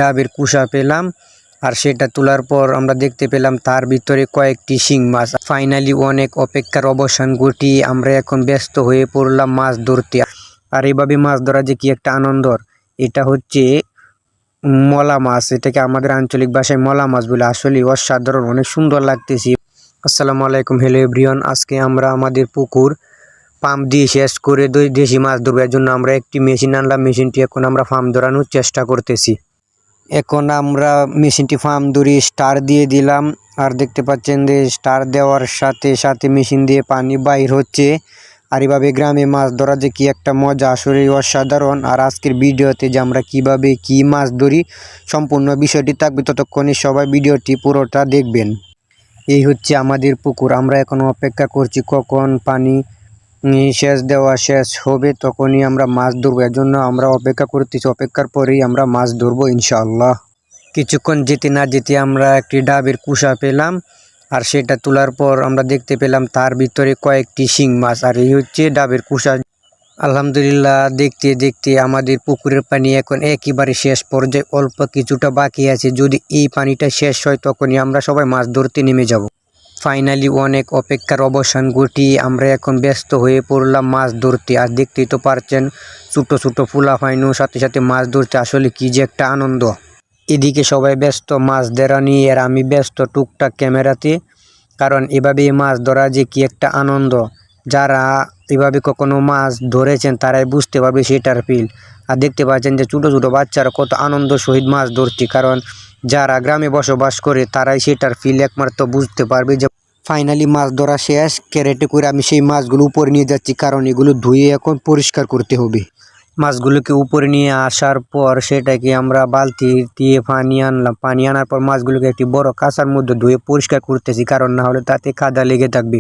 ডাবের কুসা পেলাম, আর সেটা তোলার পর আমরা দেখতে পেলাম তার ভিতরে কয়েকটি শিং মাছ। ফাইনালি অনেক অপেক্ষার অবসান ঘটিয়ে আমরা এখন ব্যস্ত হয়ে পড়লাম মাছ ধরতে। আর এইভাবে মাছ ধরা যে কি একটা আনন্দর। এটা হচ্ছে মলা মাছ, এটাকে আমাদের আঞ্চলিক ভাষায় মলা মাছ বলে। আসলে অসাধারণ, অনেক সুন্দর লাগতেছে। আসসালামু আলাইকুম, হ্যালো এভরিওয়ান। আজকে আমরা আমাদের পুকুর পাম্প দিয়ে শেষ করে দেশি মাছ ধরবার জন্য আমরা একটি মেশিন আনলাম। মেশিনটি এখন আমরা ফার্ম ধরানোর চেষ্টা করতেছি। এখন আমরা মেশিনটি ফার্ম ধরে স্টার দিয়ে দিলাম, আর দেখতে পাচ্ছেন যে স্টার দেওয়ার সাথে সাথে মেশিন দিয়ে পানি বাইর হচ্ছে। আর এভাবে গ্রামে মাছ ধরা যে কি একটা মজা, আসলে অসাধারণ। আর আজকের ভিডিওতে যে আমরা কিভাবে কি মাছ ধরি সম্পূর্ণ বিষয়টি থাকবে, ততক্ষণে সবাই ভিডিওটি পুরোটা দেখবেন। এই হচ্ছে আমাদের পুকুর। আমরা এখন অপেক্ষা করছি কখন পানি সেচ দেওয়া শেষ হবে, তখনই আমরা মাছ ধরবো। এর জন্য আমরা অপেক্ষা করতেছি, অপেক্ষার পরেই আমরা মাছ ধরবো ইনশাআল্লাহ। কিছুক্ষণ যেতে না যেতে আমরা একটি ডাবের কুসা পেলাম, আর সেটা তোলার পর আমরা দেখতে পেলাম তার ভিতরে কয়েকটি শিং মাছ। আর এই হচ্ছে ডাবের কুসা। আলহামদুলিল্লাহ, দেখতে দেখতে আমাদের পুকুরের পানি এখন একেবারে শেষ পর্যায়ে, অল্প কিছুটা বাকি আছে। যদি এই পানিটা শেষ হয় তখনই আমরা সবাই মাছ ধরতে নেমে যাব। ফাইনালি অনেক অপেক্ষার অবসান ঘটিয়ে আমরা এখন ব্যস্ত হয়ে পড়লাম মাছ ধরতে। আর দেখতেই তো পারছেন ছোটো ছোটো ফুলা ফাইনু সাথে সাথে মাছ ধরতে, আসলে কি যে একটা আনন্দ। এদিকে সবাই ব্যস্ত মাছ ধরা নিয়ে, আর আমি ব্যস্ত টুকটাক ক্যামেরাতে। কারণ এভাবে মাছ ধরা যে কি একটা আনন্দ, যারা এভাবে কখনো মাছ ধরেছেন তারাই বুঝতে পারবে সেটার ফিল। আর দেখতে পাচ্ছেন যে ছোটো ছোটো বাচ্চারা কত আনন্দ সহিত মাছ ধরছে, কারণ যারা গ্রামে বসবাস করে তারাই সেটার ফিল একমাত্র বুঝতে পারবে। যে ফাইনালি মাছ ধরা শেষ, ক্যারেটে করে আমি সেই মাছগুলো উপরে নিয়ে যাচ্ছি, কারণ এগুলো ধুয়ে এখন পরিষ্কার করতে হবে। মাছগুলোকে উপরে নিয়ে আসার পর সেটাকে আমরা বালতি দিয়ে পানি আনলাম। পানি আনার পর মাছগুলোকে একটি বড় কাঁচার মধ্যে ধুয়ে পরিষ্কার করতেছি, কারণ না হলে তাতে কাদা লেগে থাকবে।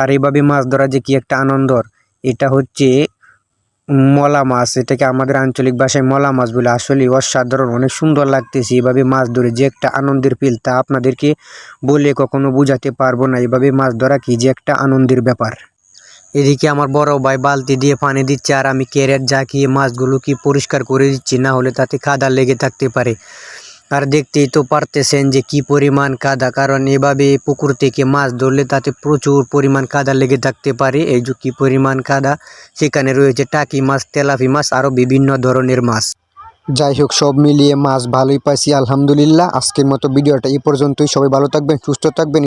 আর এইভাবে মাছ ধরা যে কি একটা আনন্দর। এটা হচ্ছে মলা মাছ, এটাকে আমাদের আঞ্চলিক ভাষায় মলা মাছ বলে। আসলে অসাধারণ, অনেক সুন্দর লাগতেছে। এভাবে মাছ ধরে যে একটা আনন্দের ফিল, তা আপনাদেরকে বলে কখনো বোঝাতে পারবো না। এভাবে মাছ ধরা কি যে একটা আনন্দের ব্যাপার। এদিকে আমার বড় ভাই বালতি দিয়ে পানি দিচ্ছে, আর আমি ক্যারেট ঝাঁকিয়ে মাছগুলোকে পরিষ্কার করে দিচ্ছি, না হলে তাতে কাদা লেগে থাকতে পারে। আর দেখতেই তো পারতেছেন যে কি পরিমাণ কাদা, কারণ এভাবে পুকুর থেকে মাছ ধরলে তাতে প্রচুর পরিমাণ কাদা লেগে থাকতে পারে। এই যে কি পরিমাণ কাদা, সেখানে রয়েছে টাকি মাছ, তেলাপি মাছ, আরও বিভিন্ন ধরনের মাছ। যাই হোক, সব মিলিয়ে মাছ ভালোই পাইছি আলহামদুলিল্লাহ। আজকের মতো ভিডিওটা এই পর্যন্তই। সবাই ভালো থাকবেন, সুস্থ থাকবেন।